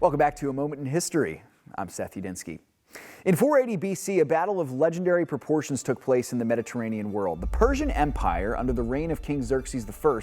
Welcome back to A Moment in History. I'm Seth Udinsky. In 480 BC, a battle of legendary proportions took place in the Mediterranean world. The Persian Empire, under the reign of King Xerxes I,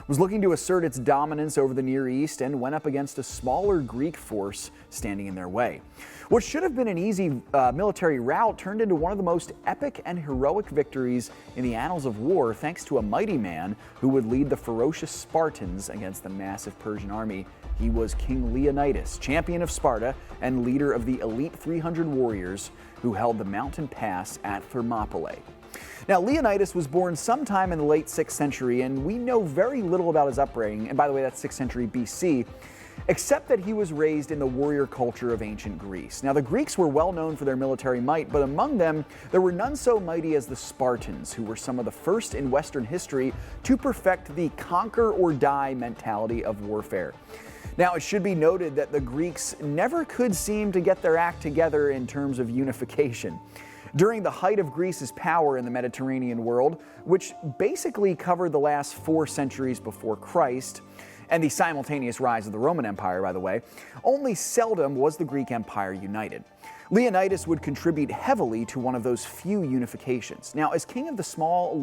was looking to assert its dominance over the Near East and went up against a smaller Greek force standing in their way. What should have been an easy military rout turned into one of the most epic and heroic victories in the annals of war, thanks to a mighty man who would lead the ferocious Spartans against the massive Persian army. He was King Leonidas, champion of Sparta and leader of the elite 300 warriors who held the mountain pass at Thermopylae. Now, Leonidas was born sometime in the late 6th century, and we know very little about his upbringing, and by the way, that's 6th century BC, except that he was raised in the warrior culture of ancient Greece. Now, the Greeks were well known for their military might, but among them, there were none so mighty as the Spartans, who were some of the first in Western history to perfect the conquer or die mentality of warfare. Now, it should be noted that the Greeks never could seem to get their act together in terms of unification. During the height of Greece's power in the Mediterranean world, which basically covered the last 4 centuries before Christ, and the simultaneous rise of the Roman Empire, by the way, only seldom was the Greek Empire united. Leonidas would contribute heavily to one of those few unifications. Now, as king of the small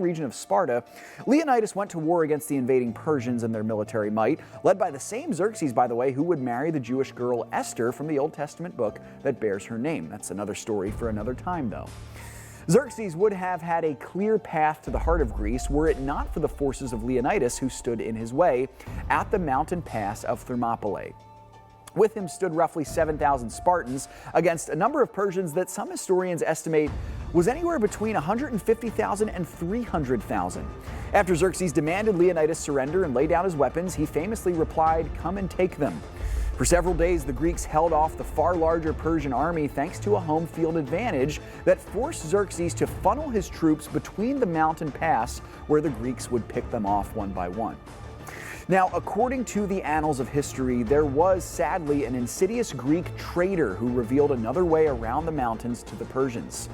region of Sparta, Leonidas went to war against the invading Persians and their military might, led by the same Xerxes, by the way, who would marry the Jewish girl Esther from the Old Testament book that bears her name. That's another story for another time, though. Xerxes would have had a clear path to the heart of Greece were it not for the forces of Leonidas, who stood in his way at the mountain pass of Thermopylae. With him stood roughly 7,000 Spartans against a number of Persians that some historians estimate was anywhere between 150,000 and 300,000. After Xerxes demanded Leonidas surrender and lay down his weapons, he famously replied, "Come and take them." For several days, the Greeks held off the far larger Persian army thanks to a home field advantage that forced Xerxes to funnel his troops between the mountain pass, where the Greeks would pick them off one by one. Now, according to the annals of history, there was sadly an insidious Greek traitor who revealed another way around the mountains to the Persians.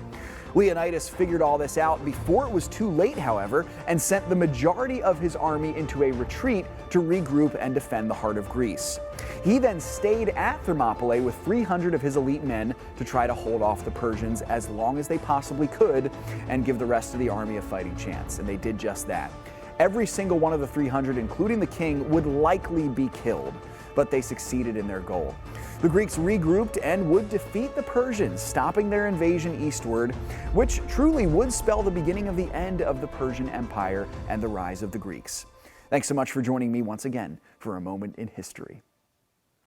Leonidas figured all this out before it was too late, however, and sent the majority of his army into a retreat to regroup and defend the heart of Greece. He then stayed at Thermopylae with 300 of his elite men to try to hold off the Persians as long as they possibly could and give the rest of the army a fighting chance, and they did just that. Every single one of the 300, including the king, would likely be killed, but they succeeded in their goal. The Greeks regrouped and would defeat the Persians, stopping their invasion eastward, which truly would spell the beginning of the end of the Persian Empire and the rise of the Greeks. Thanks so much for joining me once again for A Moment in History.